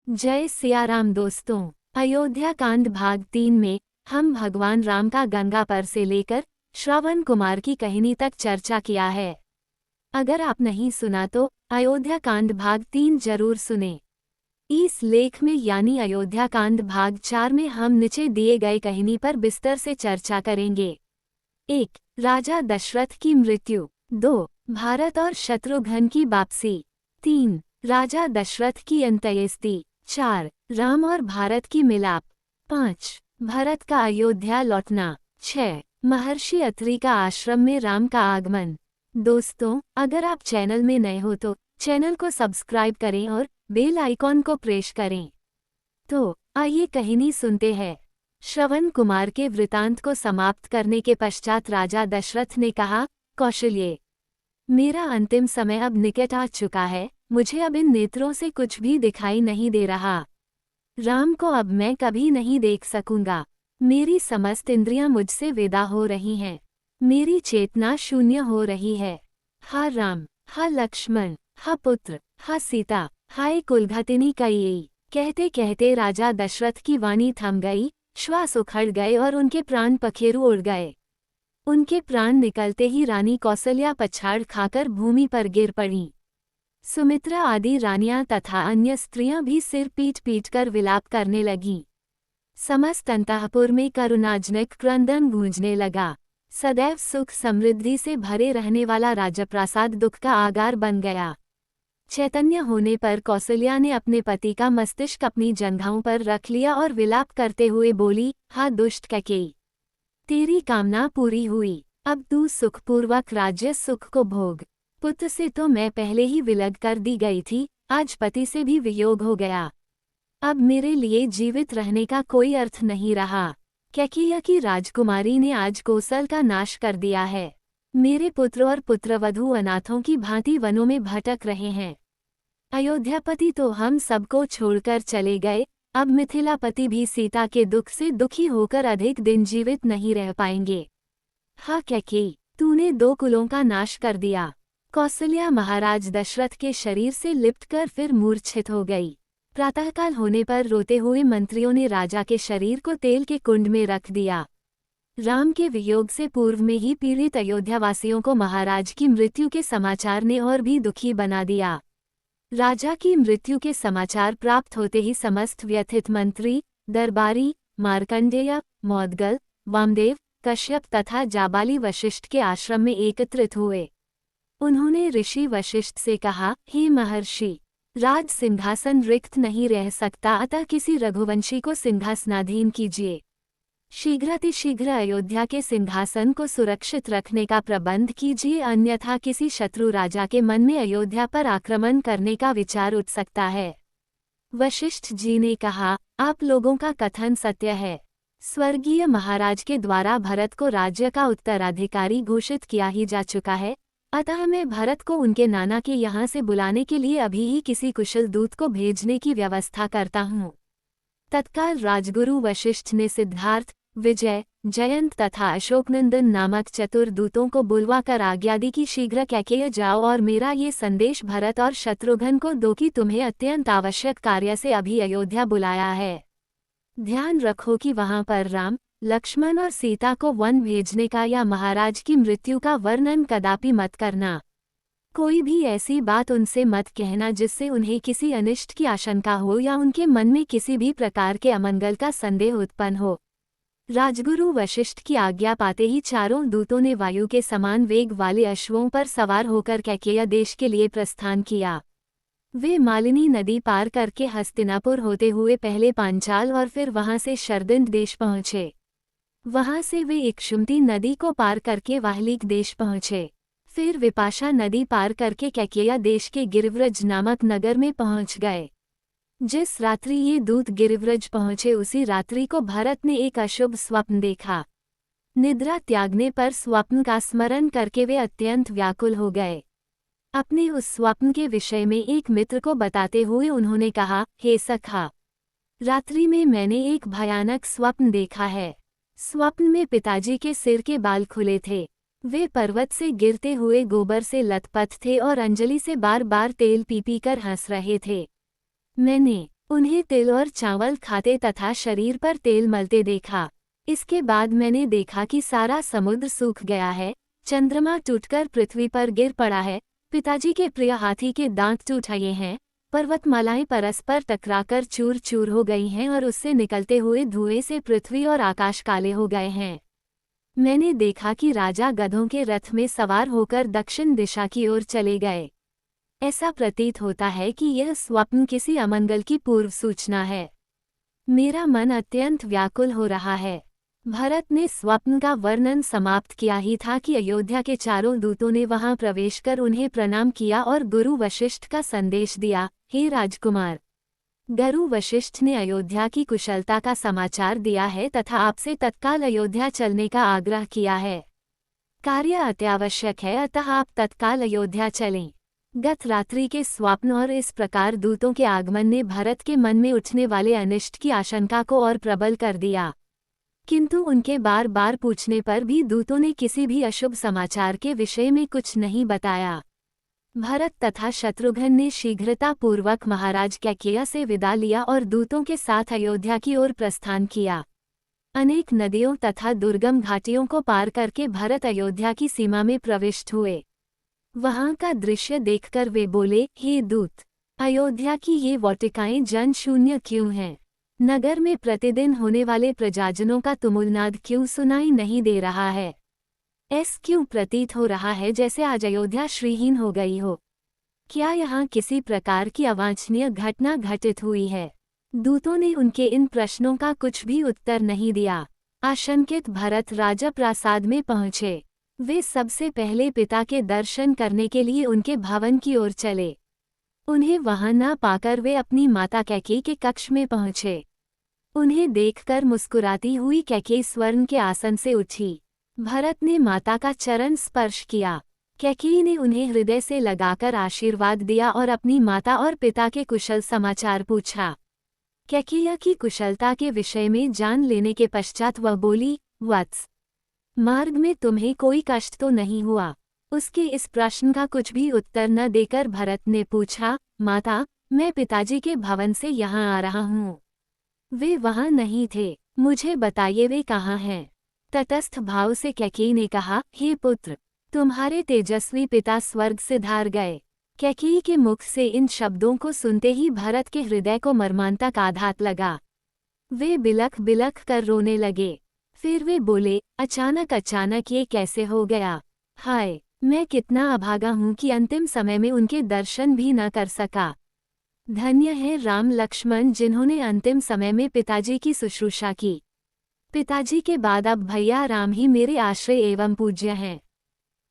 जय सिया राम दोस्तों। अयोध्या कांड भाग 3 में हम भगवान राम का गंगा पर से लेकर श्रवण कुमार की कहानी तक चर्चा किया है। अगर आप नहीं सुना तो अयोध्या कांड भाग 3 जरूर सुने। इस लेख में यानी अयोध्या कांड भाग 4 में हम नीचे दिए गए कहानी पर विस्तार से चर्चा करेंगे। 1. राजा दशरथ की मृत्यु। 2. भारत और शत्रुघ्न की वापसी। 3. राजा दशरथ की अंत्येष्टि। 4. राम और भारत की मिलाप। 5. भरत का अयोध्या लौटना। 6. महर्षि अत्रि का आश्रम में राम का आगमन। दोस्तों, अगर आप चैनल में नए हो तो चैनल को सब्सक्राइब करें और बेल आइकॉन को प्रेस करें। तो आइए कहानी सुनते हैं। श्रवण कुमार के वृतांत को समाप्त करने के पश्चात राजा दशरथ ने कहा, कौशल्य, मेरा अंतिम समय अब निकट आ चुका है। मुझे अब इन नेत्रों से कुछ भी दिखाई नहीं दे रहा। राम को अब मैं कभी नहीं देख सकूंगा। मेरी समस्त इंद्रियां मुझसे विदा हो रही हैं। मेरी चेतना शून्य हो रही है। हा राम, हा लक्ष्मण, हा पुत्र, हा सीता, हाय कुलघतिनी कैकेयी। कहते कहते राजा दशरथ की वाणी थम गई, श्वास उखड़ गए और उनके प्राण पखेरु उड़ गए। उनके प्राण निकलते ही रानी कौसल्या पछाड़ खाकर भूमि पर गिर पड़ी। सुमित्रा आदि रानियां तथा अन्य स्त्रियां भी सिर पीट पीट कर विलाप करने लगीं। समस्त अंतःपुर में करुणाजनक क्रंदन गूंजने लगा। सदैव सुख समृद्धि से भरे रहने वाला राजप्रासाद दुख का आगार बन गया। चैतन्य होने पर कौसल्या ने अपने पति का मस्तिष्क अपनी जंघाओं पर रख लिया और विलाप करते हुए बोली, हा दुष्ट कैकेयी, तेरी कामना पूरी हुई। अब तू सुखपूर्वक राज्य सुख को भोग। पुत्र से तो मैं पहले ही विलग कर दी गई थी, आज पति से भी वियोग हो गया। अब मेरे लिए जीवित रहने का कोई अर्थ नहीं रहा। कैकेयी की राजकुमारी ने आज कौशल का नाश कर दिया है। मेरे पुत्र और पुत्रवधू अनाथों की भांति वनों में भटक रहे हैं। अयोध्यापति तो हम सबको छोड़कर चले गए। अब मिथिलापति भी सीता के दुख से दुखी होकर अधिक दिन जीवित नहीं रह पाएंगे। हा कैकेयी, तूने 2 कुलों का नाश कर दिया। कौसल्या महाराज दशरथ के शरीर से लिपटकर फिर मूर्छित हो गई। प्रातःकाल होने पर रोते हुए मंत्रियों ने राजा के शरीर को तेल के कुंड में रख दिया। राम के वियोग से पूर्व में ही पीड़ित अयोध्यावासियों को महाराज की मृत्यु के समाचार ने और भी दुखी बना दिया। राजा की मृत्यु के समाचार प्राप्त होते ही समस्त व्यथित मंत्री, दरबारी, मार्कंडेय, मौद्गल, वामदेव, कश्यप तथा जाबाली वशिष्ठ के आश्रम में एकत्रित हुए। उन्होंने ऋषि वशिष्ठ से कहा, हे महर्षि, राज सिंहासन रिक्त नहीं रह सकता, अतः किसी रघुवंशी को सिंहासनाधीन कीजिए। शीघ्रातिशीघ्र अयोध्या के सिंहासन को सुरक्षित रखने का प्रबंध कीजिए, अन्यथा किसी शत्रु राजा के मन में अयोध्या पर आक्रमण करने का विचार उठ सकता है। वशिष्ठ जी ने कहा, आप लोगों का कथन सत्य है। स्वर्गीय महाराज के द्वारा भरत को राज्य का उत्तराधिकारी घोषित किया ही जा चुका है, अतः मैं भरत को उनके नाना के यहाँ से बुलाने के लिए अभी ही किसी कुशल दूत को भेजने की व्यवस्था करता हूँ। तत्काल राजगुरु वशिष्ठ ने सिद्धार्थ, विजय, जयंत तथा अशोकनंदन नामक चतुर दूतों को बुलवाकर आज्ञा दी कि शीघ्र कैकेयी जाओ और मेरा ये संदेश भरत और शत्रुघ्न को दो कि तुम्हें अत्यंत आवश्यक कार्य से अभी अयोध्या बुलाया है। ध्यान रखो कि वहां पर राम, लक्ष्मण और सीता को वन भेजने का या महाराज की मृत्यु का वर्णन कदापि मत करना। कोई भी ऐसी बात उनसे मत कहना जिससे उन्हें किसी अनिष्ट की आशंका हो या उनके मन में किसी भी प्रकार के अमंगल का संदेह उत्पन्न हो। राजगुरु वशिष्ठ की आज्ञा पाते ही चारों दूतों ने वायु के समान वेग वाले अश्वों पर सवार होकर कैकेयी देश के लिए प्रस्थान किया। वे मालिनी नदी पार करके हस्तिनापुर होते हुए पहले पांचाल और फिर वहां से शरदिंद देश पहुंचे। वहां से वे इक्षुमती नदी को पार करके वाहलीक देश पहुंचे। फिर विपाशा नदी पार करके कैकेयी देश के गिरिव्रज नामक नगर में पहुंच गए। जिस रात्रि ये दूत गिरिव्रज पहुंचे उसी रात्रि को भरत ने एक अशुभ स्वप्न देखा। निद्रा त्यागने पर स्वप्न का स्मरण करके वे अत्यंत व्याकुल हो गए। अपने उस स्वप्न के विषय में एक मित्र को बताते हुए उन्होंने कहा, हे सखा, रात्रि में मैंने एक भयानक स्वप्न देखा है। स्वप्न में पिताजी के सिर के बाल खुले थे। वे पर्वत से गिरते हुए गोबर से लथपथ थे और अंजलि से बार बार तेल पी पी कर हंस रहे थे। मैंने उन्हें तिल और चावल खाते तथा शरीर पर तेल मलते देखा। इसके बाद मैंने देखा कि सारा समुद्र सूख गया है, चंद्रमा टूटकर पृथ्वी पर गिर पड़ा है, पिताजी के प्रिय हाथी के दांत टूट गए हैं, पर्वतमालाएं परस्पर टकराकर चूर चूर हो गई हैं और उससे निकलते हुए धुएं से पृथ्वी और आकाश काले हो गए हैं। मैंने देखा कि राजा गधों के रथ में सवार होकर दक्षिण दिशा की ओर चले गए। ऐसा प्रतीत होता है कि यह स्वप्न किसी अमंगल की पूर्व सूचना है। मेरा मन अत्यंत व्याकुल हो रहा है। भरत ने स्वप्न का वर्णन समाप्त किया ही था कि अयोध्या के चारों दूतों ने वहां प्रवेश कर उन्हें प्रणाम किया और गुरु वशिष्ठ का संदेश दिया, हे राजकुमार, गुरु वशिष्ठ ने अयोध्या की कुशलता का समाचार दिया है तथा आपसे तत्काल अयोध्या चलने का आग्रह किया है। कार्य अत्यावश्यक है, अतः आप तत्काल अयोध्या चलें। गत रात्रि के स्वप्न और इस प्रकार दूतों के आगमन ने भरत के मन में उठने वाले अनिष्ट की आशंका को और प्रबल कर दिया, किंतु उनके बार बार पूछने पर भी दूतों ने किसी भी अशुभ समाचार के विषय में कुछ नहीं बताया। भरत तथा शत्रुघ्न ने शीघ्रतापूर्वक महाराज कैकेयी से विदा लिया और दूतों के साथ अयोध्या की ओर प्रस्थान किया। अनेक नदियों तथा दुर्गम घाटियों को पार करके भरत अयोध्या की सीमा में प्रविष्ट हुए। वहां का दृश्य देखकर वे बोले, हे दूत, अयोध्या की ये वाटिकाएं जन शून्य क्यों हैं? नगर में प्रतिदिन होने वाले प्रजाजनों का तुमुलनाद क्यों सुनाई नहीं दे रहा है? क्यों प्रतीत हो रहा है जैसे आज अयोध्या श्रीहीन हो गई हो? क्या यहाँ किसी प्रकार की अवांछनीय घटना घटित हुई है? दूतों ने उनके इन प्रश्नों का कुछ भी उत्तर नहीं दिया। आशंकित भरत राजा प्रासाद में पहुँचे। वे सबसे पहले पिता के दर्शन करने के लिए उनके भवन की ओर चले। उन्हें वहां न पाकर वे अपनी माता कैकेयी के कक्ष में पहुँचे। उन्हें देखकर मुस्कुराती हुई कैकेयी स्वर्ण के आसन से उठी। भरत ने माता का चरण स्पर्श किया। कैकेयी ने उन्हें हृदय से लगाकर आशीर्वाद दिया और अपनी माता और पिता के कुशल समाचार पूछा। कैकेयी की कुशलता के विषय में जान लेने के पश्चात वह बोली, वत्स, मार्ग में तुम्हें कोई कष्ट तो नहीं हुआ? उसके इस प्रश्न का कुछ भी उत्तर न देकर भरत ने पूछा, माता, मैं पिताजी के भवन से यहाँ आ रहा हूँ। वे वहाँ नहीं थे, मुझे बताइए वे कहाँ हैं? तटस्थ भाव से कैकेयी ने कहा, हे पुत्र, तुम्हारे तेजस्वी पिता स्वर्ग से धार गए। कैकेयी के मुख से इन शब्दों को सुनते ही भरत के हृदय को मर्मांतक आघात लगा। वे बिलख बिलख कर रोने लगे। फिर वे बोले, अचानक ये कैसे हो गया? हाय, मैं कितना अभागा हूँ कि अंतिम समय में उनके दर्शन भी न कर सका। धन्य है राम लक्ष्मण जिन्होंने अंतिम समय में पिताजी की शुश्रूषा की। पिताजी के बाद अब भैया राम ही मेरे आश्रय एवं पूज्य हैं।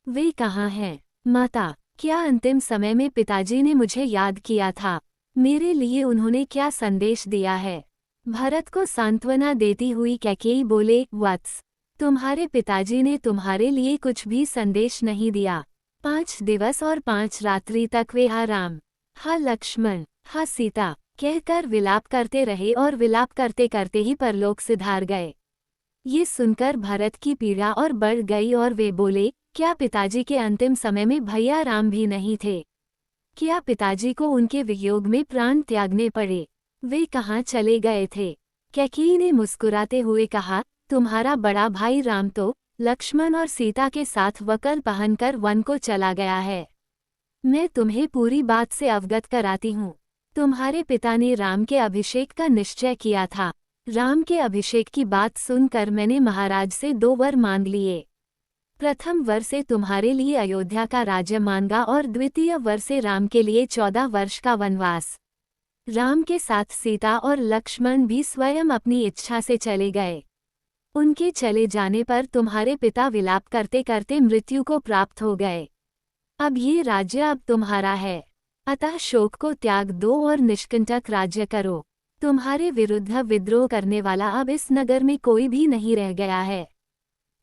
वे कहाँ हैं? माता, क्या अंतिम समय में पिताजी ने मुझे याद किया था? मेरे लिए उन्होंने क्या संदेश दिया है? भरत को सांत्वना देती हुई कैकेयी बोले, वत्स, तुम्हारे पिताजी ने तुम्हारे लिए कुछ भी संदेश नहीं दिया। 5 दिवस और 5 रात्रि तक वे हा राम, हा लक्ष्मण, हा सीता कहकर विलाप करते रहे और विलाप करते करते ही परलोक सिधार गए। ये सुनकर भरत की पीड़ा और बढ़ गई और वे बोले, क्या पिताजी के अंतिम समय में भैया राम भी नहीं थे? क्या पिताजी को उनके वियोग में प्राण त्यागने पड़े? वे कहाँ चले गए थे? कैकेयी ने मुस्कुराते हुए कहा, तुम्हारा बड़ा भाई राम तो लक्ष्मण और सीता के साथ वकल पहनकर वन को चला गया है। मैं तुम्हें पूरी बात से अवगत कराती हूँ। तुम्हारे पिता ने राम के अभिषेक का निश्चय किया था। राम के अभिषेक की बात सुनकर मैंने महाराज से 2 वर मांग लिए। प्रथम वर से तुम्हारे लिए अयोध्या का राज्य मांगा और द्वितीय वर से राम के लिए 14 वर्ष का वनवास। राम के साथ सीता और लक्ष्मण भी स्वयं अपनी इच्छा से चले गए। उनके चले जाने पर तुम्हारे पिता विलाप करते करते मृत्यु को प्राप्त हो गए। अब ये राज्य अब तुम्हारा है, अतः शोक को त्याग दो और निष्कंटक राज्य करो। तुम्हारे विरुद्ध विद्रोह करने वाला अब इस नगर में कोई भी नहीं रह गया है।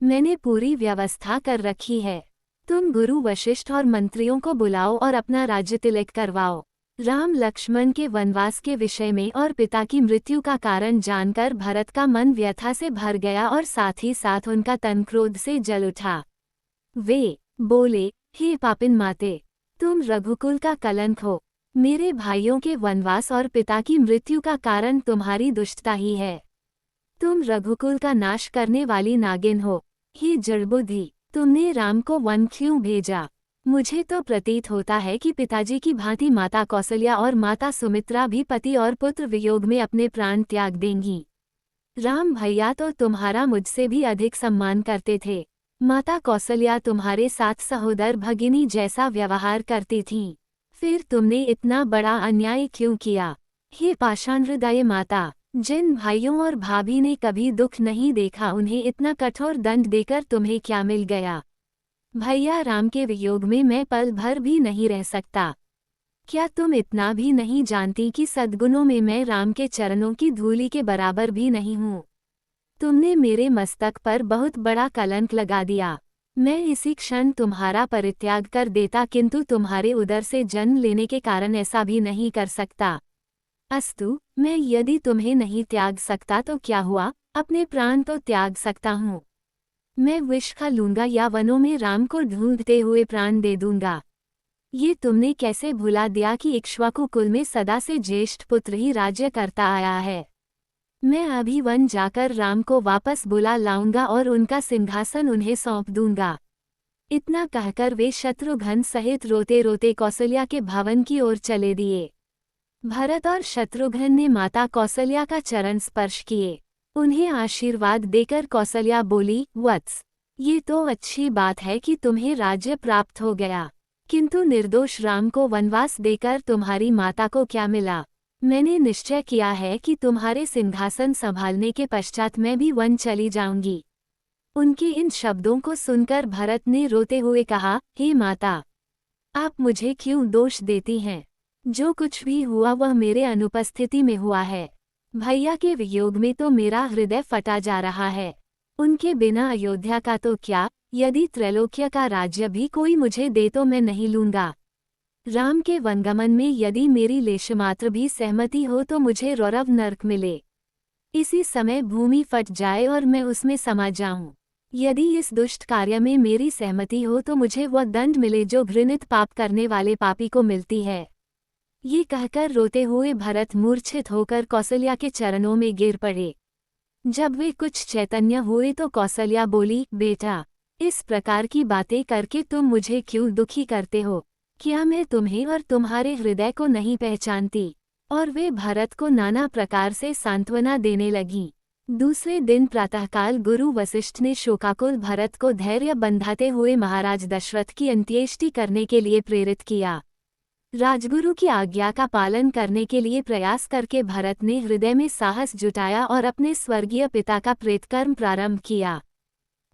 मैंने पूरी व्यवस्था कर रखी है। तुम गुरु वशिष्ठ और मंत्रियों को बुलाओ और अपना राज्य तिलक करवाओ। राम लक्ष्मण के वनवास के विषय में और पिता की मृत्यु का कारण जानकर भरत का मन व्यथा से भर गया और साथ ही साथ उनका तन क्रोध से जल उठा। वे बोले, हे पापिन माते, तुम रघुकुल का कलंक हो। मेरे भाइयों के वनवास और पिता की मृत्यु का कारण तुम्हारी दुष्टता ही है। तुम रघुकुल का नाश करने वाली नागिन हो। हे जड़बुद्धि, तुमने राम को वन क्यों भेजा? मुझे तो प्रतीत होता है कि पिताजी की भांति माता कौसल्या और माता सुमित्रा भी पति और पुत्र वियोग में अपने प्राण त्याग देंगी। राम भैया तो तुम्हारा मुझसे भी अधिक सम्मान करते थे। माता कौसल्या तुम्हारे साथ सहोदर भगिनी जैसा व्यवहार करती थीं। फिर तुमने इतना बड़ा अन्याय क्यों किया? हे पाषाण हृदय माता, जिन भाइयों और भाभी ने कभी दुख नहीं देखा उन्हें इतना कठोर दंड देकर तुम्हें क्या मिल गया? भैया राम के वियोग में मैं पल भर भी नहीं रह सकता। क्या तुम इतना भी नहीं जानती कि सद्गुणों में मैं राम के चरणों की धूलि के बराबर भी नहीं हूँ? तुमने मेरे मस्तक पर बहुत बड़ा कलंक लगा दिया। मैं इसी क्षण तुम्हारा परित्याग कर देता, किंतु तुम्हारे उदर से जन्म लेने के कारण ऐसा भी नहीं कर सकता। अस्तु, मैं यदि तुम्हें नहीं त्याग सकता तो क्या हुआ, अपने प्राण तो त्याग सकता हूँ। मैं विष खा लूंगा या वनों में राम को ढूंढते हुए प्राण दे दूंगा। ये तुमने कैसे भुला दिया कि इक्ष्वाकु कुल में सदा से ज्येष्ठ पुत्र ही राज्य करता आया है। मैं अभी वन जाकर राम को वापस बुला लाऊंगा और उनका सिंहासन उन्हें सौंप दूंगा। इतना कहकर वे शत्रुघ्न सहित रोते रोते कौसल्या के भवन की ओर चले दिए। भरत और शत्रुघ्न ने माता कौसल्या का चरण स्पर्श किए। उन्हें आशीर्वाद देकर कौसल्या बोली, वत्स, ये तो अच्छी बात है कि तुम्हें राज्य प्राप्त हो गया, किंतु निर्दोष राम को वनवास देकर तुम्हारी माता को क्या मिला? मैंने निश्चय किया है कि तुम्हारे सिंहासन संभालने के पश्चात मैं भी वन चली जाऊंगी। उनके इन शब्दों को सुनकर भरत ने रोते हुए कहा, हे माता, आप मुझे क्यों दोष देती हैं? जो कुछ भी हुआ वह मेरे अनुपस्थिति में हुआ है। भैया के वियोग में तो मेरा हृदय फटा जा रहा है। उनके बिना अयोध्या का तो क्या, यदि त्रैलोक्य का राज्य भी कोई मुझे दे तो मैं नहीं लूंगा। राम के वनगमन में यदि मेरी लेशमात्र भी सहमति हो तो मुझे रौरव नरक मिले। इसी समय भूमि फट जाए और मैं उसमें समा जाऊं। यदि इस दुष्ट कार्य में मेरी सहमति हो तो मुझे वह दंड मिले जो घृणित पाप करने वाले पापी को मिलती है। ये कहकर रोते हुए भरत मूर्छित होकर कौसल्या के चरणों में गिर पड़े। जब वे कुछ चैतन्य हुए तो कौसल्या बोली, बेटा, इस प्रकार की बातें करके तुम मुझे क्यों दुखी करते हो? क्या मैं तुम्हें और तुम्हारे हृदय को नहीं पहचानती? और वे भरत को नाना प्रकार से सांत्वना देने लगी। दूसरे दिन प्रातःकाल गुरु वशिष्ठ ने शोकाकुल भरत को धैर्य बंधाते हुए महाराज दशरथ की अंत्येष्टि करने के लिए प्रेरित किया। राजगुरु की आज्ञा का पालन करने के लिए प्रयास करके भरत ने हृदय में साहस जुटाया और अपने स्वर्गीय पिता का प्रेतकर्म प्रारंभ किया।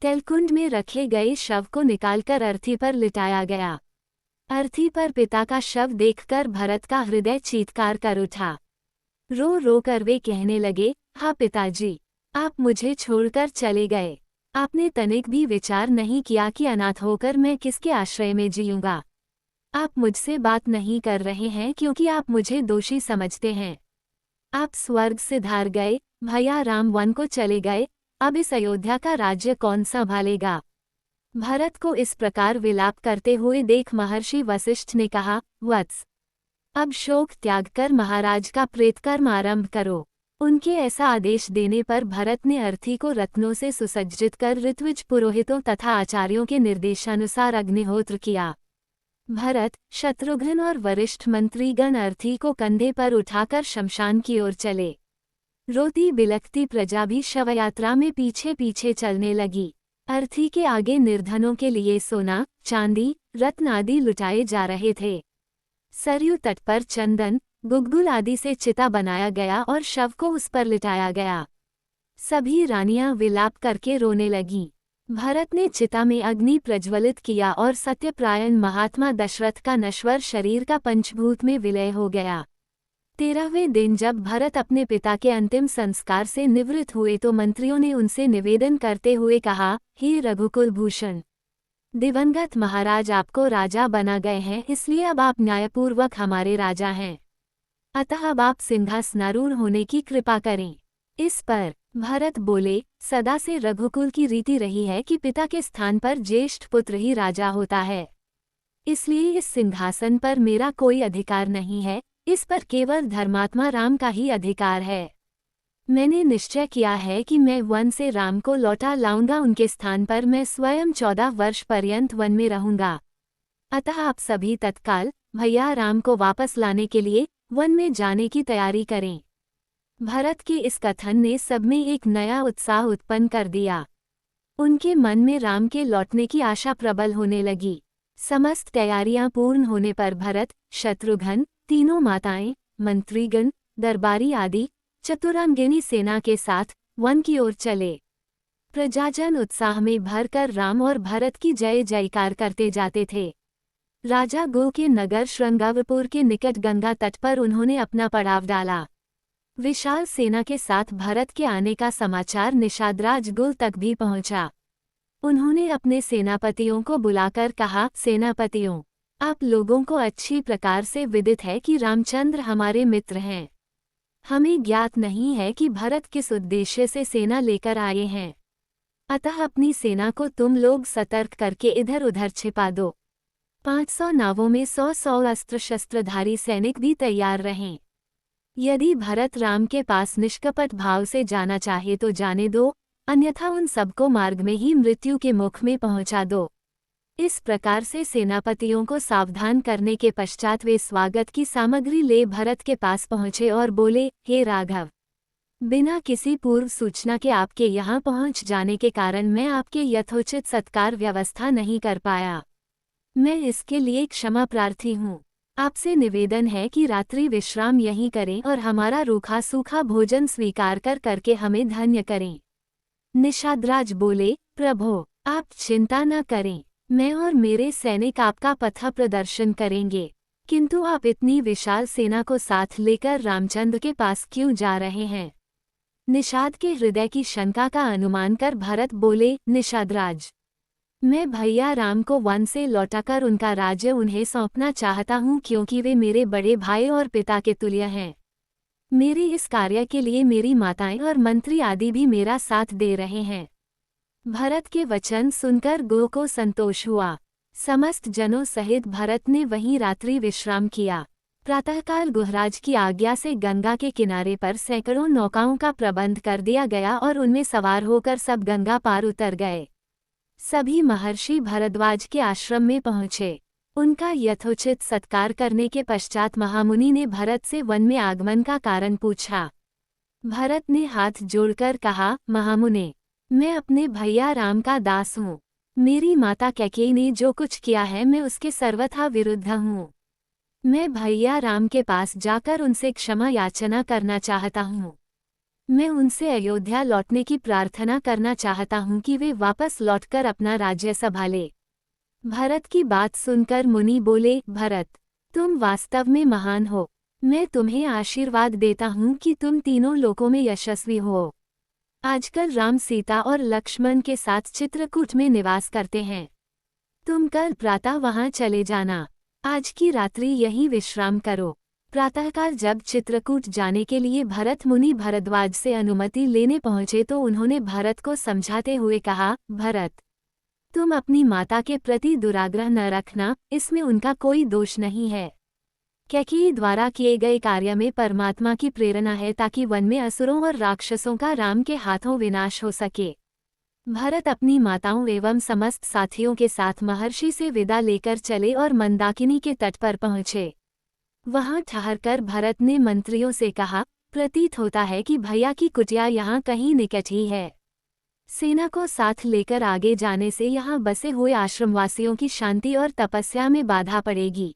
तेलकुंड में रखे गए शव को निकालकर अर्थी पर लिटाया गया। अर्थी पर पिता का शव देखकर भरत का हृदय चीत्कार कर उठा। रो रो कर वे कहने लगे, हाँ पिताजी, आप मुझे छोड़कर चले गए। आपने तनिक भी विचार नहीं किया कि अनाथ होकर मैं किसके आश्रय में जीऊंगा। आप मुझसे बात नहीं कर रहे हैं क्योंकि आप मुझे दोषी समझते हैं। आप स्वर्ग से धार गए, भैया राम वन को चले गए, अब इस अयोध्या का राज्य कौन संभालेगा? भरत को इस प्रकार विलाप करते हुए देख महर्षि वशिष्ठ ने कहा, वत्स, अब शोक त्याग कर महाराज का प्रेतकर्म आरंभ करो। उनके ऐसा आदेश देने पर भरत ने अर्थी को रत्नों से सुसज्जित कर ऋत्विज पुरोहितों तथा आचार्यों के निर्देशानुसार अग्निहोत्र किया। भरत, शत्रुघ्न और वरिष्ठ मंत्रीगण अर्थी को कंधे पर उठाकर शमशान की ओर चले। रोती बिलखती प्रजा भी शवयात्रा में पीछे पीछे चलने लगी। अर्थी के आगे निर्धनों के लिए सोना, चांदी, रत्न आदि लुटाए जा रहे थे। सरयू तट पर चंदन, गुग्गुल आदि से चिता बनाया गया और शव को उस पर लिटाया गया। सभी रानियां विलाप करके रोने लगीं। भरत ने चिता में अग्नि प्रज्वलित किया और सत्यप्रायण महात्मा दशरथ का नश्वर शरीर का पंचभूत में विलय हो गया। 13वें दिन जब भरत अपने पिता के अंतिम संस्कार से निवृत्त हुए तो मंत्रियों ने उनसे निवेदन करते हुए कहा, हे रघुकुल भूषण, दिवंगत महाराज आपको राजा बना गए हैं, इसलिए अब आप न्यायपूर्वक हमारे राजा हैं। अतः अब आप सिंहासनारूढ़ होने की कृपा करें। इस पर भरत बोले, सदा से रघुकुल की रीति रही है कि पिता के स्थान पर ज्येष्ठ पुत्र ही राजा होता है। इसलिए इस सिंहासन पर मेरा कोई अधिकार नहीं है, इस पर केवल धर्मात्मा राम का ही अधिकार है। मैंने निश्चय किया है कि मैं वन से राम को लौटा लाऊंगा, उनके स्थान पर मैं स्वयं 14 वर्ष पर्यंत वन में रहूंगा। अतः आप सभी तत्काल भैया राम को वापस लाने के लिए वन में जाने की तैयारी करें। भरत के इस कथन ने सब में एक नया उत्साह उत्पन्न कर दिया। उनके मन में राम के लौटने की आशा प्रबल होने लगी। समस्त तैयारियां पूर्ण होने पर भरत, शत्रुघ्न, तीनों माताएं, मंत्रीगण, दरबारी आदि चतुरंगिनी सेना के साथ वन की ओर चले। प्रजाजन उत्साह में भरकर राम और भरत की जय जयकार करते जाते थे। राजा गो के नगर श्रृंगारपुर के निकट गंगा तट पर उन्होंने अपना पड़ाव डाला। विशाल सेना के साथ भरत के आने का समाचार निषादराज गुल तक भी पहुंचा। उन्होंने अपने सेनापतियों को बुलाकर कहा, सेनापतियों, आप लोगों को अच्छी प्रकार से विदित है कि रामचंद्र हमारे मित्र हैं। हमें ज्ञात नहीं है कि भरत किस उद्देश्य से सेना लेकर आए हैं। अतः अपनी सेना को तुम लोग सतर्क करके इधर उधर छिपा दो। 500 नावों में 100 अस्त्र शस्त्रधारी सैनिक भी तैयार रहें। यदि भरत राम के पास निष्कपट भाव से जाना चाहे तो जाने दो, अन्यथा उन सबको मार्ग में ही मृत्यु के मुख में पहुंचा दो। इस प्रकार से सेनापतियों को सावधान करने के पश्चात वे स्वागत की सामग्री ले भरत के पास पहुंचे और बोले, हे राघव, बिना किसी पूर्व सूचना के आपके यहाँ पहुंच जाने के कारण मैं आपके यथोचित सत्कार व्यवस्था नहीं कर पाया। मैं इसके लिए क्षमा प्रार्थी हूँ। आपसे निवेदन है कि रात्रि विश्राम यहीं करें और हमारा रूखा सूखा भोजन स्वीकार करके हमें धन्य करें। निषादराज बोले, प्रभो, आप चिंता न करें, मैं और मेरे सैनिक आपका पथ प्रदर्शन करेंगे। किंतु आप इतनी विशाल सेना को साथ लेकर रामचंद्र के पास क्यों जा रहे हैं? निषाद के हृदय की शंका का अनुमान कर भरत बोले, निषादराज, मैं भैया राम को वन से लौटाकर उनका राज्य उन्हें सौंपना चाहता हूँ, क्योंकि वे मेरे बड़े भाई और पिता के तुल्य हैं। मेरे इस कार्य के लिए मेरी माताएं और मंत्री आदि भी मेरा साथ दे रहे हैं। भरत के वचन सुनकर गो को संतोष हुआ। समस्त जनों सहित भरत ने वहीं रात्रि विश्राम किया। प्रातःकाल गुहराज की आज्ञा से गंगा के किनारे पर सैकड़ों नौकाओं का प्रबंध कर दिया गया और उनमें सवार होकर सब गंगा पार उतर गए। सभी महर्षि भरद्वाज के आश्रम में पहुँचे। उनका यथोचित सत्कार करने के पश्चात महामुनि ने भरत से वन में आगमन का कारण पूछा। भरत ने हाथ जोड़कर कहा, महामुने, मैं अपने भैया राम का दास हूँ। मेरी माता कैकेयी ने जो कुछ किया है मैं उसके सर्वथा विरुद्ध हूँ। मैं भैया राम के पास जाकर उनसे क्षमा याचना करना चाहता हूँ। मैं उनसे अयोध्या लौटने की प्रार्थना करना चाहता हूँ कि वे वापस लौटकर अपना राज्य संभाले। भरत की बात सुनकर मुनि बोले, भरत, तुम वास्तव में महान हो। मैं तुम्हें आशीर्वाद देता हूँ कि तुम तीनों लोकों में यशस्वी हो। आजकल राम, सीता और लक्ष्मण के साथ चित्रकूट में निवास करते हैं। तुम कल प्रातः वहां चले जाना। आज की रात्रि यहीं विश्राम करो। प्रातःकाल जब चित्रकूट जाने के लिए भरत मुनि भरद्वाज से अनुमति लेने पहुंचे तो उन्होंने भरत को समझाते हुए कहा, भरत, तुम अपनी माता के प्रति दुराग्रह न रखना, इसमें उनका कोई दोष नहीं है। कैकेयी द्वारा किए गए कार्य में परमात्मा की प्रेरणा है ताकि वन में असुरों और राक्षसों का राम के हाथों विनाश हो सके। भरत अपनी माताओं एवं समस्त साथियों के साथ महर्षि से विदा लेकर चले और मंदाकिनी के तट पर पहुँचे। वहां ठहरकर भरत ने मंत्रियों से कहा, प्रतीत होता है कि भैया की कुटिया यहाँ कहीं निकट ही है। सेना को साथ लेकर आगे जाने से यहाँ बसे हुए आश्रमवासियों की शांति और तपस्या में बाधा पड़ेगी।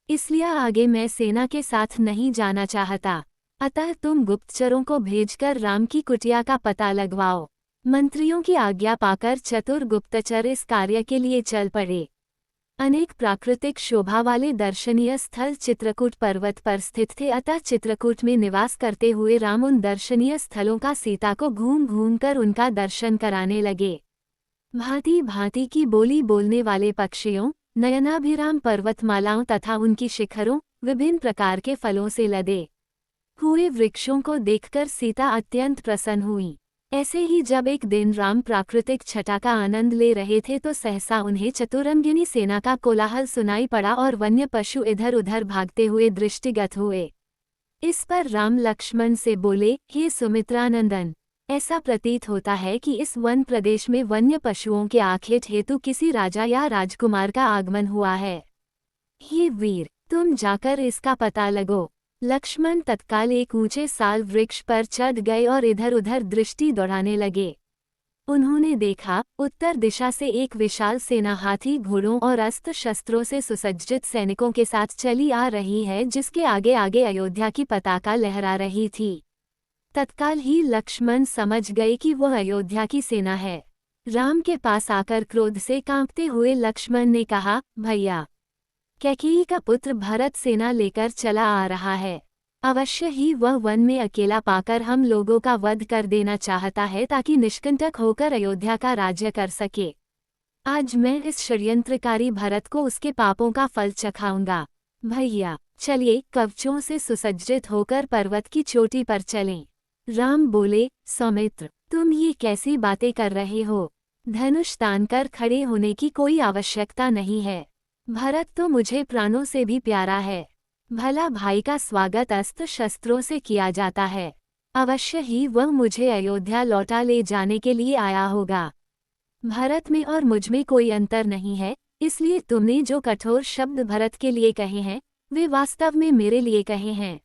इसलिए आगे मैं सेना के साथ नहीं जाना चाहता। अतः तुम गुप्तचरों को भेजकर राम की कुटिया का पता लगवाओ। मंत्रियों की आज्ञा पाकर चतुर गुप्तचर इस कार्य के लिए चल पड़े। अनेक प्राकृतिक शोभा वाले दर्शनीय स्थल चित्रकूट पर्वत पर स्थित थे, अतः चित्रकूट में निवास करते हुए राम उन दर्शनीय स्थलों का सीता को घूम घूम कर उनका दर्शन कराने लगे। भांति भांति की बोली बोलने वाले पक्षियों, नयनाभिराम पर्वतमालाओं तथा उनकी शिखरों, विभिन्न प्रकार के फलों से लदे हुए वृक्षों को देखकर सीता अत्यंत प्रसन्न हुई। ऐसे ही जब एक दिन राम प्राकृतिक छटा का आनंद ले रहे थे तो सहसा उन्हें चतुरंगिनी सेना का कोलाहल सुनाई पड़ा और वन्य पशु इधर उधर भागते हुए दृष्टिगत हुए। इस पर राम लक्ष्मण से बोले, हे सुमित्रानंदन, ऐसा प्रतीत होता है कि इस वन प्रदेश में वन्य पशुओं के आखेट हेतु किसी राजा या राजकुमार का आगमन हुआ है। हे वीर, तुम जाकर इसका पता लगो। लक्ष्मण तत्काल एक ऊंचे साल वृक्ष पर चढ़ गए और इधर उधर दृष्टि दौड़ाने लगे। उन्होंने देखा, उत्तर दिशा से एक विशाल सेना हाथी घोड़ों और अस्त्र शस्त्रों से सुसज्जित सैनिकों के साथ चली आ रही है, जिसके आगे आगे अयोध्या की पताका लहरा रही थी। तत्काल ही लक्ष्मण समझ गए कि वह अयोध्या की सेना है। राम के पास आकर क्रोध से कांपते हुए लक्ष्मण ने कहा, भैया, कैकेयी का पुत्र भरत सेना लेकर चला आ रहा है। अवश्य ही वह वन में अकेला पाकर हम लोगों का वध कर देना चाहता है ताकि निष्कंटक होकर अयोध्या का राज्य कर सके। आज मैं इस षड्यंत्रकारी भरत को उसके पापों का फल चखाऊंगा। भैया, चलिए कवचों से सुसज्जित होकर पर्वत की चोटी पर चलें। राम बोले, सौमित्र, तुम ये कैसी बातें कर रहे हो? धनुष तानकर खड़े होने की कोई आवश्यकता नहीं है। भरत तो मुझे प्राणों से भी प्यारा है। भला भाई का स्वागत अस्त्र शस्त्रों से किया जाता है। अवश्य ही वह मुझे अयोध्या लौटा ले जाने के लिए आया होगा। भरत में और मुझ में कोई अंतर नहीं है, इसलिए तुमने जो कठोर शब्द भरत के लिए कहे हैं वे वास्तव में मेरे लिए कहे हैं।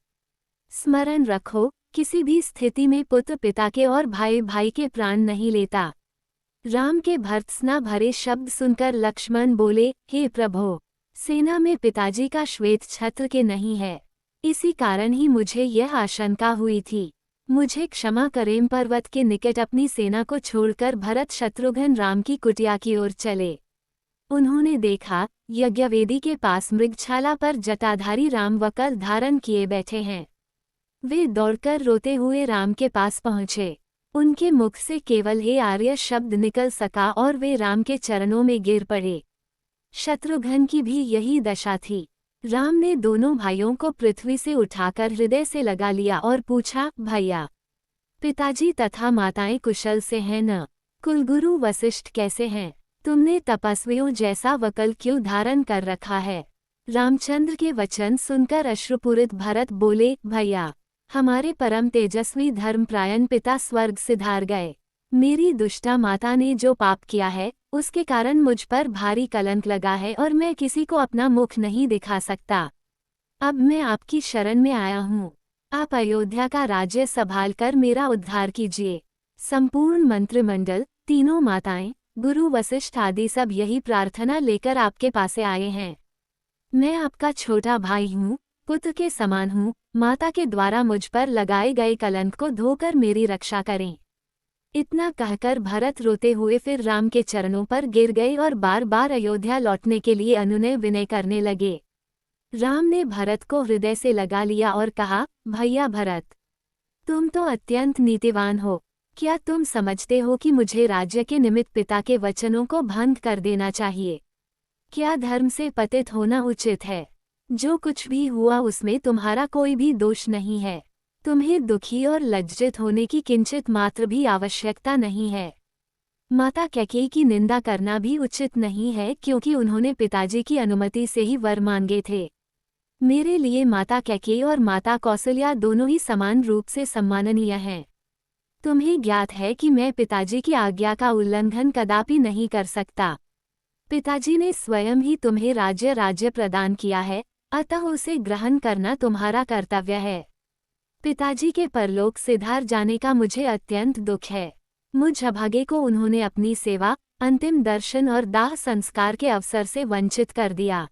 स्मरण रखो, किसी भी स्थिति में पुत्र पिता के और भाई भाई के प्राण नहीं लेता। राम के भर्त्सना भरे शब्द सुनकर लक्ष्मण बोले, हे प्रभो, सेना में पिताजी का श्वेत छत्र के नहीं है, इसी कारण ही मुझे यह आशंका हुई थी। मुझे क्षमा करें। पर्वत के निकट अपनी सेना को छोड़कर भरत शत्रुघ्न राम की कुटिया की ओर चले। उन्होंने देखा, यज्ञवेदी के पास मृगछाला पर जटाधारी राम वकल धारण किए बैठे हैं। वे दौड़कर रोते हुए राम के पास पहुँचे। उनके मुख से केवल हे आर्य शब्द निकल सका और वे राम के चरणों में गिर पड़े। शत्रुघ्न की भी यही दशा थी। राम ने दोनों भाइयों को पृथ्वी से उठाकर हृदय से लगा लिया और पूछा, भैया, पिताजी तथा माताएं कुशल से हैं न? कुलगुरु वशिष्ठ कैसे हैं? तुमने तपस्वियों जैसा वकल क्यों धारण कर रखा है? रामचंद्र के वचन सुनकर अश्रुपूरित भरत बोले, भैया, हमारे परम तेजस्वी धर्मप्रायण पिता स्वर्ग सिधार गए। मेरी दुष्टा माता ने जो पाप किया है उसके कारण मुझ पर भारी कलंक लगा है और मैं किसी को अपना मुख नहीं दिखा सकता। अब मैं आपकी शरण में आया हूँ। आप अयोध्या का राज्य संभालकर मेरा उद्धार कीजिए। संपूर्ण मंत्रिमंडल, तीनों माताएं, गुरु वशिष्ठ आदि सब यही प्रार्थना लेकर आपके पास आए हैं। मैं आपका छोटा भाई हूँ, पुत्र के समान हूँ। माता के द्वारा मुझ पर लगाए गए कलंक को धोकर मेरी रक्षा करें। इतना कहकर भरत रोते हुए फिर राम के चरणों पर गिर गए और बार बार अयोध्या लौटने के लिए अनुनय विनय करने लगे। राम ने भरत को हृदय से लगा लिया और कहा, भैया भरत, तुम तो अत्यंत नीतिवान हो। क्या तुम समझते हो कि मुझे राज्य के निमित्त पिता के वचनों को भंग कर देना चाहिए? क्या धर्म से पतित होना उचित है? जो कुछ भी हुआ उसमें तुम्हारा कोई भी दोष नहीं है। तुम्हें दुखी और लज्जित होने की किंचित मात्र भी आवश्यकता नहीं है। माता कैकेयी की निंदा करना भी उचित नहीं है, क्योंकि उन्होंने पिताजी की अनुमति से ही वर मांगे थे। मेरे लिए माता कैकेयी और माता कौसल्या दोनों ही समान रूप से सम्माननीय हैं। तुम्हें ज्ञात है कि मैं पिताजी की आज्ञा का उल्लंघन कदापि नहीं कर सकता। पिताजी ने स्वयं ही तुम्हें राज्य प्रदान किया है, अतः उसे ग्रहण करना तुम्हारा कर्तव्य है। पिताजी के परलोक सिधार जाने का मुझे अत्यंत दुख है। मुझ अभागे को उन्होंने अपनी सेवा, अंतिम दर्शन और दाह संस्कार के अवसर से वंचित कर दिया।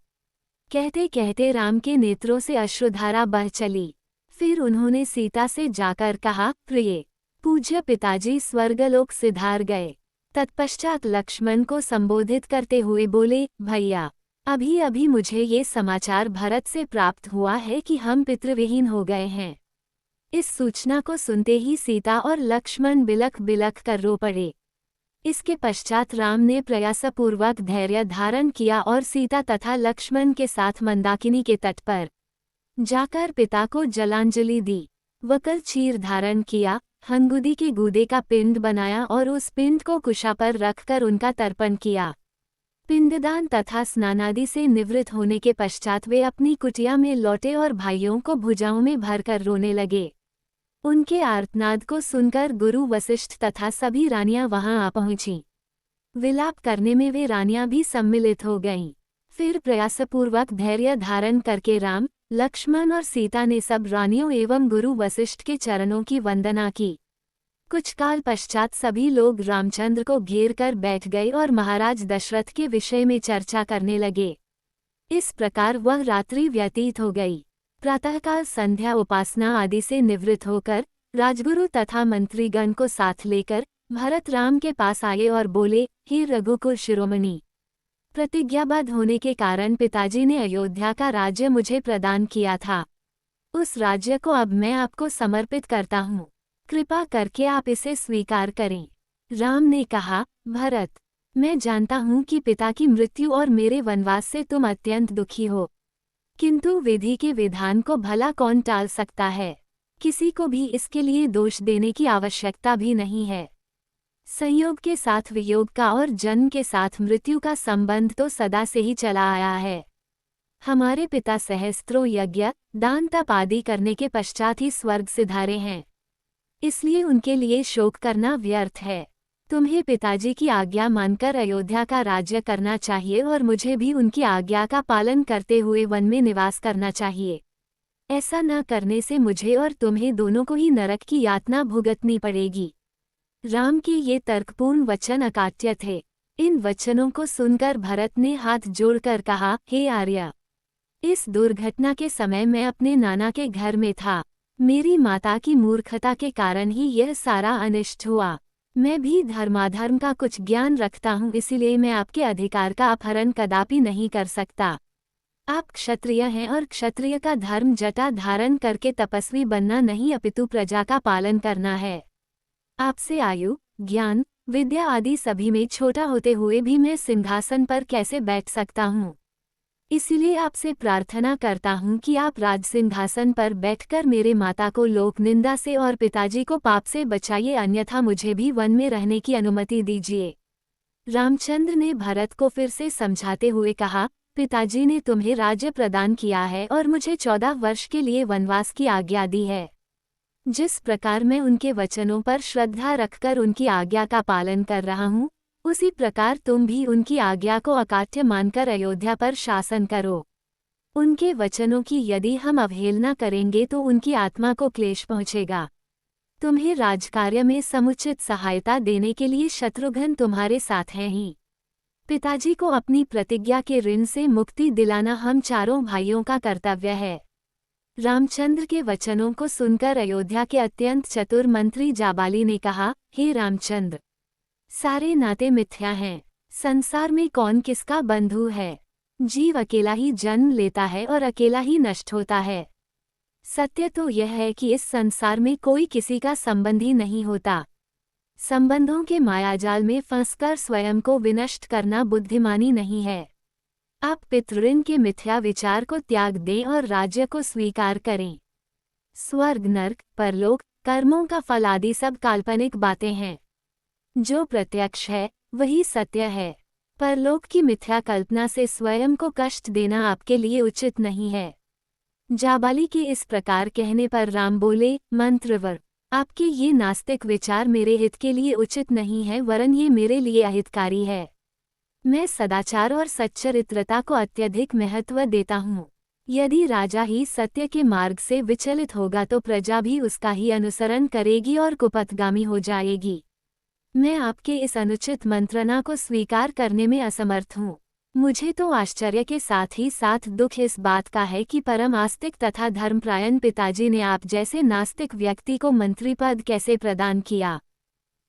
कहते कहते राम के नेत्रों से अश्रुधारा बह चली। फिर उन्होंने सीता से जाकर कहा, प्रिय पूज्य पिताजी स्वर्गलोक सिधार गए। तत्पश्चात लक्ष्मण को संबोधित करते हुए बोले, भैया, अभी अभी मुझे ये समाचार भरत से प्राप्त हुआ है कि हम पितृविहीन हो गए हैं। इस सूचना को सुनते ही सीता और लक्ष्मण बिलख बिलख कर रो पड़े। इसके पश्चात राम ने प्रयासपूर्वक धैर्य धारण किया और सीता तथा लक्ष्मण के साथ मंदाकिनी के तट पर जाकर पिता को जलांजलि दी। वकल चीर धारण किया, हंगुदी के गूदे का पिंड बनाया और उस पिंड को कुशा पर रखकर उनका तर्पण किया। पिंडदान तथा स्नानादि से निवृत्त होने के पश्चात वे अपनी कुटिया में लौटे और भाइयों को भुजाओं में भरकर रोने लगे। उनके आर्तनाद को सुनकर गुरु वशिष्ठ तथा सभी रानियां वहां आ पहुंचीं। विलाप करने में वे रानियां भी सम्मिलित हो गईं। फिर प्रयासपूर्वक धैर्य धारण करके राम, लक्ष्मण और सीता ने सब रानियों एवं गुरु वशिष्ठ के चरणों की वंदना की। कुछ काल पश्चात सभी लोग रामचंद्र को घेर कर बैठ गए और महाराज दशरथ के विषय में चर्चा करने लगे। इस प्रकार वह रात्रि व्यतीत हो गई। प्रातःकाल संध्या उपासना आदि से निवृत्त होकर राजगुरु तथा मंत्रीगण को साथ लेकर भरत राम के पास आए और बोले, हे रघुकुल शिरोमणि, प्रतिज्ञाबद्ध होने के कारण पिताजी ने अयोध्या का राज्य मुझे प्रदान किया था। उस राज्य को अब मैं आपको समर्पित करता हूँ। कृपा करके आप इसे स्वीकार करें। राम ने कहा, भरत, मैं जानता हूँ कि पिता की मृत्यु और मेरे वनवास से तुम अत्यंत दुखी हो, किंतु विधि के विधान को भला कौन टाल सकता है। किसी को भी इसके लिए दोष देने की आवश्यकता भी नहीं है। संयोग के साथ वियोग का और जन्म के साथ मृत्यु का संबंध तो सदा से ही चला आया है। हमारे पिता सहस्त्रों यज्ञ, दान तप आदि करने के पश्चात ही स्वर्ग सिधारे हैं, इसलिए उनके लिए शोक करना व्यर्थ है। तुम्हें पिताजी की आज्ञा मानकर अयोध्या का राज्य करना चाहिए और मुझे भी उनकी आज्ञा का पालन करते हुए वन में निवास करना चाहिए। ऐसा न करने से मुझे और तुम्हें दोनों को ही नरक की यातना भुगतनी पड़ेगी। राम के ये तर्कपूर्ण वचन अकाट्य थे। इन वचनों को सुनकर भरत ने हाथ जोड़कर कहा, हे आर्य, इस दुर्घटना के समय मैं अपने नाना के घर में था। मेरी माता की मूर्खता के कारण ही यह सारा अनिष्ट हुआ। मैं भी धर्माधर्म का कुछ ज्ञान रखता हूँ, इसीलिए मैं आपके अधिकार का अपहरण कदापि नहीं कर सकता। आप क्षत्रिय हैं और क्षत्रिय का धर्म जटा धारण करके तपस्वी बनना नहीं अपितु प्रजा का पालन करना है। आपसे आयु, ज्ञान, विद्या आदि सभी में छोटा होते हुए भी मैं सिंहासन पर कैसे बैठ सकता हूँ। इसीलिए आपसे प्रार्थना करता हूँ कि आप राज सिंहासन पर बैठकर मेरे माता को लोक निंदा से और पिताजी को पाप से बचाइए, अन्यथा मुझे भी वन में रहने की अनुमति दीजिए। रामचंद्र ने भरत को फिर से समझाते हुए कहा, पिताजी ने तुम्हें राज्य प्रदान किया है और मुझे 14 वर्ष के लिए वनवास की आज्ञा दी है। जिस प्रकार मैं उनके वचनों पर श्रद्धा रखकर उनकी आज्ञा का पालन कर रहा हूँ, उसी प्रकार तुम भी उनकी आज्ञा को अकाट्य मानकर अयोध्या पर शासन करो। उनके वचनों की यदि हम अवहेलना करेंगे तो उनकी आत्मा को क्लेश पहुँचेगा। तुम्हें राजकार्य में समुचित सहायता देने के लिए शत्रुघ्न तुम्हारे साथ हैं ही। पिताजी को अपनी प्रतिज्ञा के ऋण से मुक्ति दिलाना हम चारों भाइयों का कर्तव्य है। रामचंद्र के वचनों को सुनकर अयोध्या के अत्यंत चतुर मंत्री जाबाली ने कहा, हे रामचंद्र, सारे नाते मिथ्या हैं। संसार में कौन किसका बंधु है। जीव अकेला ही जन्म लेता है और अकेला ही नष्ट होता है। सत्य तो यह है कि इस संसार में कोई किसी का संबंधी नहीं होता। संबंधों के मायाजाल में फंसकर स्वयं को विनष्ट करना बुद्धिमानी नहीं है। आप पितृऋण के मिथ्या विचार को त्याग दें और राज्य को स्वीकार करें। स्वर्ग, नर्क, परलोक, कर्मों का फल आदि सब काल्पनिक बातें हैं। जो प्रत्यक्ष है वही सत्य है। परलोक की मिथ्या कल्पना से स्वयं को कष्ट देना आपके लिए उचित नहीं है। जाबाली के इस प्रकार कहने पर राम बोले, मंत्रवर, आपके ये नास्तिक विचार मेरे हित के लिए उचित नहीं है, वरन ये मेरे लिए अहितकारी है। मैं सदाचार और सच्चरित्रता को अत्यधिक महत्व देता हूँ। यदि राजा ही सत्य के मार्ग से विचलित होगा तो प्रजा भी उसका ही अनुसरण करेगी और कुपथगामी हो जाएगी। मैं आपके इस अनुचित मंत्रणा को स्वीकार करने में असमर्थ हूँ। मुझे तो आश्चर्य के साथ ही साथ दुख इस बात का है कि परम आस्तिक तथा धर्मप्रायण पिताजी ने आप जैसे नास्तिक व्यक्ति को मंत्री पद कैसे प्रदान किया।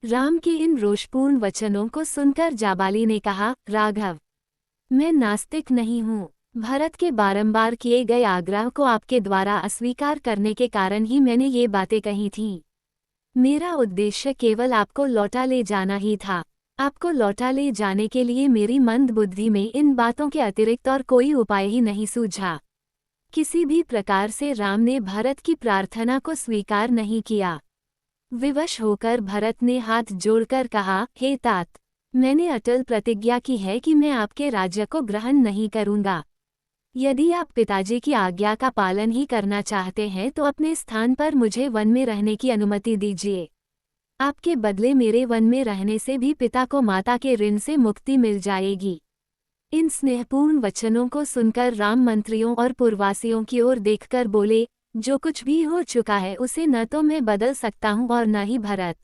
राम के इन रोषपूर्ण वचनों को सुनकर जाबाली ने कहा, राघव, मैं नास्तिक नहीं हूँ। भरत के बारंबार किए गए आग्रह को आपके द्वारा अस्वीकार करने के कारण ही मैंने ये बातें कही थीं। मेरा उद्देश्य केवल आपको लौटा ले जाना ही था। आपको लौटा ले जाने के लिए मेरी मंद बुद्धि में इन बातों के अतिरिक्त और कोई उपाय ही नहीं सूझा। किसी भी प्रकार से राम ने भरत की प्रार्थना को स्वीकार नहीं किया। विवश होकर भरत ने हाथ जोड़कर कहा, हे तात, मैंने अटल प्रतिज्ञा की है कि मैं आपके राज्य को ग्रहण नहीं करूंगा। यदि आप पिताजी की आज्ञा का पालन ही करना चाहते हैं तो अपने स्थान पर मुझे वन में रहने की अनुमति दीजिए। आपके बदले मेरे वन में रहने से भी पिता को माता के ऋण से मुक्ति मिल जाएगी। इन स्नेहपूर्ण वचनों को सुनकर राम मंत्रियों और पुरवासियों की ओर देखकर बोले, जो कुछ भी हो चुका है उसे न तो मैं बदल सकता हूँ और न ही भरत।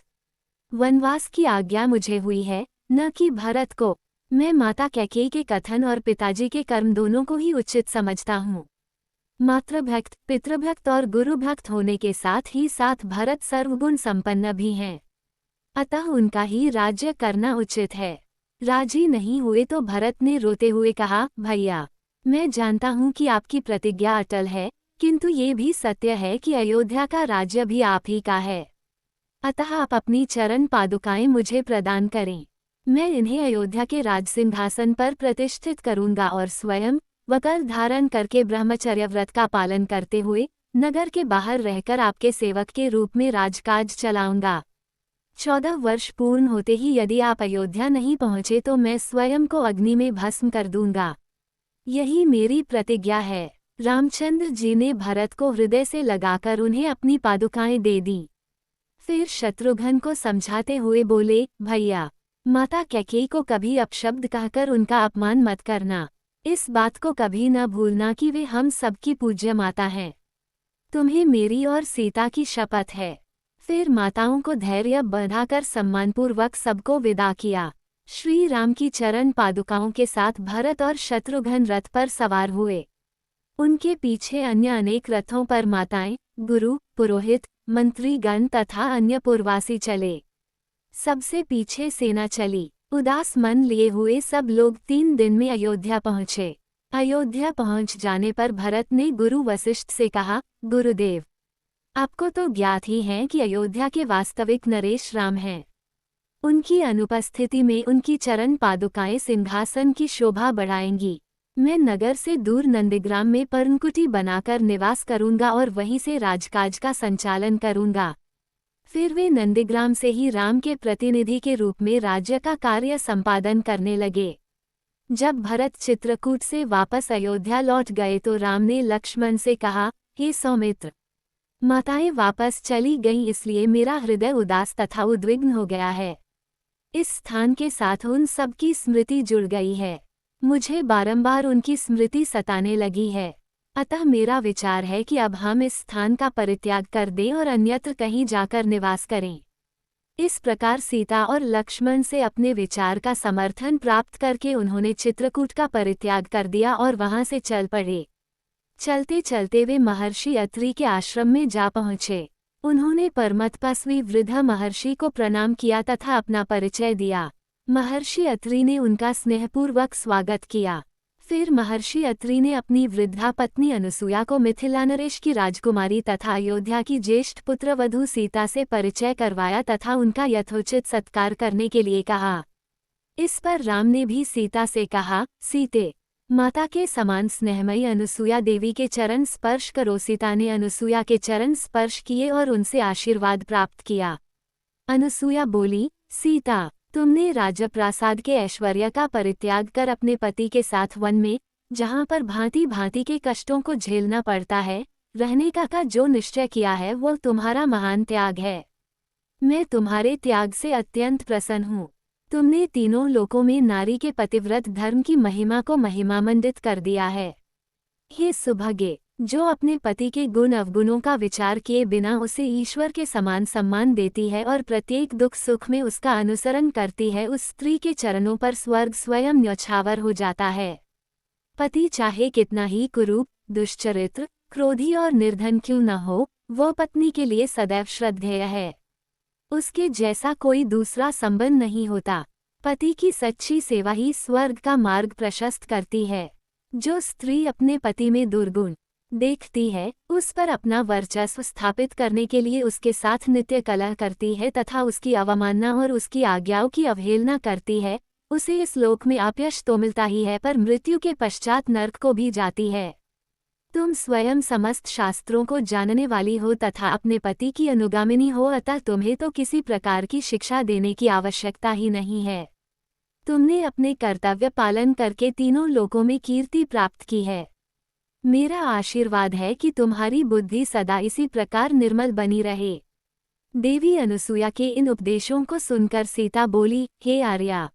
वनवास की आज्ञा मुझे हुई है, न कि भरत को। मैं माता कैकेयी के कथन और पिताजी के कर्म दोनों को ही उचित समझता हूँ। मातृभक्त, पितृभक्त और गुरुभक्त होने के साथ ही साथ भरत सर्वगुण संपन्न भी हैं। अतः उनका ही राज्य करना उचित है। राजी नहीं हुए तो भरत ने रोते हुए कहा, भैया, मैं जानता हूँ कि आपकी प्रतिज्ञा अटल है, किंतु ये भी सत्य है कि अयोध्या का राज्य भी आप ही का है। अतः आप अपनी चरण पादुकाएं मुझे प्रदान करें। मैं इन्हें अयोध्या के राजसिंहासन पर प्रतिष्ठित करूंगा और स्वयं वकर धारण करके ब्रह्मचर्य व्रत का पालन करते हुए नगर के बाहर रहकर आपके सेवक के रूप में राजकाज चलाऊंगा। 14 वर्ष पूर्ण होते ही यदि आप अयोध्या नहीं पहुँचे तो मैं स्वयं को अग्नि में भस्म कर दूंगा। यही मेरी प्रतिज्ञा है। रामचंद्र जी ने भरत को हृदय से लगाकर उन्हें अपनी पादुकाएं दे दी। फिर शत्रुघ्न को समझाते हुए बोले, भैया, माता कैकेयी को कभी अपशब्द कहकर उनका अपमान मत करना। इस बात को कभी न भूलना कि वे हम सबकी पूज्य माता हैं। तुम्हें मेरी और सीता की शपथ है। फिर माताओं को धैर्य बढ़ाकर सम्मानपूर्वक सबको विदा किया। श्री राम की चरण पादुकाओं के साथ भरत और शत्रुघ्न रथ पर सवार हुए। उनके पीछे अन्य अनेक रथों पर माताएं, गुरु, पुरोहित, मंत्रीगण तथा अन्य पुरवासी चले। सबसे पीछे सेना चली। उदास मन लिए हुए सब लोग 3 दिन में अयोध्या पहुँचे। अयोध्या पहुँच जाने पर भरत ने गुरु वशिष्ठ से कहा, गुरुदेव, आपको तो ज्ञात ही है कि अयोध्या के वास्तविक नरेश राम हैं। उनकी अनुपस्थिति में उनकी चरण पादुकाएं सिंहासन की शोभा बढ़ाएंगी। मैं नगर से दूर नंदीग्राम में पर्णकुटी बनाकर निवास करूंगा और वहीं से राजकाज का संचालन करूंगा। फिर वे नंदीग्राम से ही राम के प्रतिनिधि के रूप में राज्य का कार्य संपादन करने लगे। जब भरत चित्रकूट से वापस अयोध्या लौट गए तो राम ने लक्ष्मण से कहा, हे सौमित्र, माताएं वापस चली गईं इसलिए मेरा हृदय उदास तथा उद्विग्न हो गया है। इस स्थान के साथ उन सब की स्मृति जुड़ गई है। मुझे बारंबार उनकी स्मृति सताने लगी है। अतः मेरा विचार है कि अब हम इस स्थान का परित्याग कर दें और अन्यत्र कहीं जाकर निवास करें। इस प्रकार सीता और लक्ष्मण से अपने विचार का समर्थन प्राप्त करके उन्होंने चित्रकूट का परित्याग कर दिया और वहां से चल पड़े। चलते चलते वे महर्षि अत्रि के आश्रम में जा पहुँचे। उन्होंने परमतपस्वी वृद्ध महर्षि को प्रणाम किया तथा अपना परिचय दिया। महर्षि अत्रि ने उनका स्नेहपूर्वक स्वागत किया। फिर महर्षि अत्रि ने अपनी वृद्धा पत्नी अनुसुया को मिथिलानरेश की राजकुमारी तथा अयोध्या की ज्येष्ठ पुत्रवधू सीता से परिचय करवाया तथा उनका यथोचित सत्कार करने के लिए कहा। इस पर राम ने भी सीता से कहा, सीते, माता के समान स्नेहमयी अनुसुया देवी के चरण स्पर्श करो। सीता ने अनुसुया के चरण स्पर्श किए और उनसे आशीर्वाद प्राप्त किया। अनुसुया बोली, सीता, तुमने राजप्रासाद के ऐश्वर्य का परित्याग कर अपने पति के साथ वन में, जहाँ पर भांति भांति के कष्टों को झेलना पड़ता है, रहने का जो निश्चय किया है वो तुम्हारा महान त्याग है। मैं तुम्हारे त्याग से अत्यंत प्रसन्न हूँ। तुमने तीनों लोकों में नारी के पतिव्रत धर्म की महिमा को महिमामंडित कर दिया है। हे सुभगे, जो अपने पति के गुण अवगुणों का विचार किए बिना उसे ईश्वर के समान सम्मान देती है और प्रत्येक दुख सुख में उसका अनुसरण करती है, उस स्त्री के चरणों पर स्वर्ग स्वयं न्यौछावर हो जाता है। पति चाहे कितना ही कुरूप, दुष्चरित्र, क्रोधी और निर्धन क्यों न हो, वह पत्नी के लिए सदैव श्रद्धेय है। उसके जैसा कोई दूसरा संबंध नहीं होता। पति की सच्ची सेवा ही स्वर्ग का मार्ग प्रशस्त करती है। जो स्त्री अपने पति में दुर्गुण देखती है, उस पर अपना वर्चस्व स्थापित करने के लिए उसके साथ नित्य कलह करती है तथा उसकी अवमानना और उसकी आज्ञाओं की अवहेलना करती है, उसे इस लोक में अपयश तो मिलता ही है पर मृत्यु के पश्चात नर्क को भी जाती है। तुम स्वयं समस्त शास्त्रों को जानने वाली हो तथा अपने पति की अनुगामिनी हो, अतः तुम्हें तो किसी प्रकार की शिक्षा देने की आवश्यकता ही नहीं है। तुमने अपने कर्तव्य पालन करके तीनों लोकों में कीर्ति प्राप्त की है। मेरा आशीर्वाद है कि तुम्हारी बुद्धि सदा इसी प्रकार निर्मल बनी रहे। देवी अनसुया के इन उपदेशों को सुनकर सीता बोली, हे आर्या,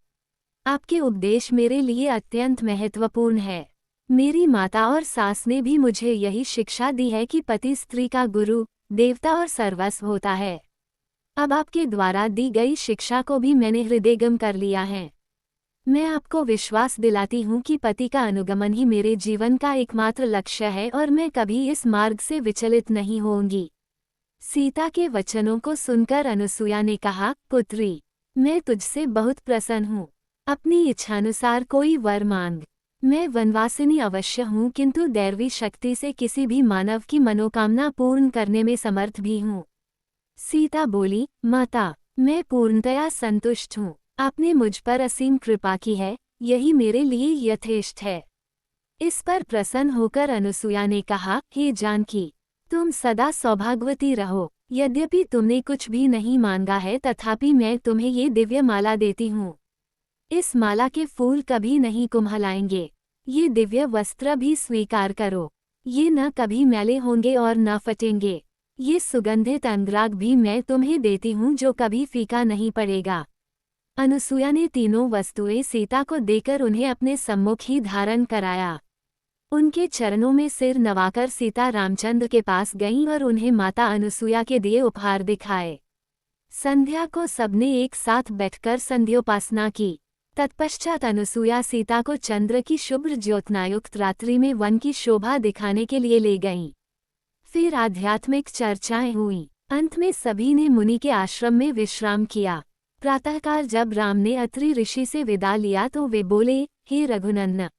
आपके उपदेश मेरे लिए अत्यंत महत्वपूर्ण है। मेरी माता और सास ने भी मुझे यही शिक्षा दी है कि पति स्त्री का गुरु, देवता और सर्वस्व होता है। अब आपके द्वारा दी गई शिक्षा को भी मैंने हृदयगम कर लिया है। मैं आपको विश्वास दिलाती हूँ कि पति का अनुगमन ही मेरे जीवन का एकमात्र लक्ष्य है और मैं कभी इस मार्ग से विचलित नहीं होंगी। सीता के वचनों को सुनकर अनसुया ने कहा, पुत्री, मैं तुझसे बहुत प्रसन्न हूँ। अपनी इच्छानुसार कोई वर मांग। मैं वनवासिनी अवश्य हूँ, किंतु दैवी शक्ति से किसी भी मानव की मनोकामना पूर्ण करने में समर्थ भी हूँ। सीता बोली, माता, मैं पूर्णतया संतुष्ट हूँ। आपने मुझ पर असीम कृपा की है, यही मेरे लिए यथेष्ट है। इस पर प्रसन्न होकर अनसुया ने कहा, हे जानकी, तुम सदा सौभाग्यवती रहो। यद्यपि तुमने कुछ भी नहीं मांगा है, तथापि मैं तुम्हें ये दिव्य माला देती हूँ। इस माला के फूल कभी नहीं कुम्हलाएंगे। ये दिव्य वस्त्र भी स्वीकार करो। ये न कभी मैले होंगे और न फटेंगे। ये सुगंधित अंगराग भी मैं तुम्हें देती हूँ, जो कभी फीका नहीं पड़ेगा। अनसुया ने तीनों वस्तुएं सीता को देकर उन्हें अपने सम्मुख ही धारण कराया। उनके चरणों में सिर नवाकर सीता रामचंद्र के पास गईं और उन्हें माता अनसुया के दिए उपहार दिखाए। संध्या को सबने एक साथ बैठकर संध्योपासना की। तत्पश्चात अनसुया सीता को चंद्र की शुभ्र ज्योत्नायुक्त रात्रि में वन की शोभा दिखाने के लिए ले गईं। फिर आध्यात्मिक चर्चाएं हुईं। अंत में सभी ने मुनि के आश्रम में विश्राम किया। प्रातःकाल जब राम ने अत्रि ऋषि से विदा लिया तो वे बोले, हे रघुनंदन,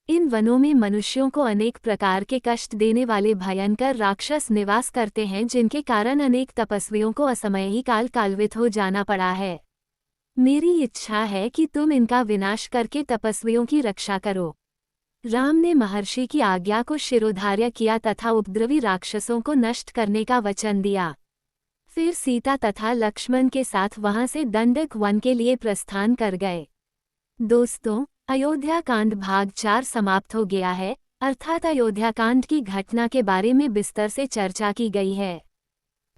इन वनों में मनुष्यों को अनेक प्रकार के कष्ट देने वाले भयंकर राक्षस निवास करते हैं, जिनके कारण अनेक तपस्वियों को असमय ही कालवित हो जाना पड़ा है। मेरी इच्छा है कि तुम इनका विनाश करके तपस्वियों की रक्षा करो। राम ने महर्षि की आज्ञा को शिरोधार्य किया तथा उपद्रवी राक्षसों को नष्ट करने का वचन दिया। फिर सीता तथा लक्ष्मण के साथ वहां से दंडक वन के लिए प्रस्थान कर गए। दोस्तों, अयोध्या कांड भाग 4 समाप्त हो गया है, अर्थात अयोध्या कांड की घटना के बारे में विस्तार से चर्चा की गई है।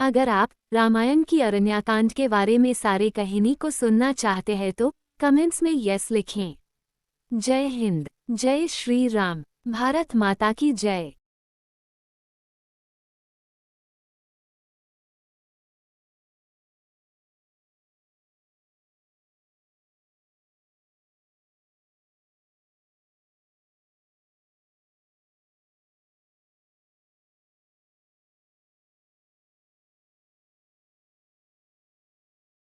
अगर आप रामायण की अरण्यकांड के बारे में सारे कहानी को सुनना चाहते हैं तो कमेंट्स में यस लिखें। जय हिंद, जय श्री राम, भारत माता की जय।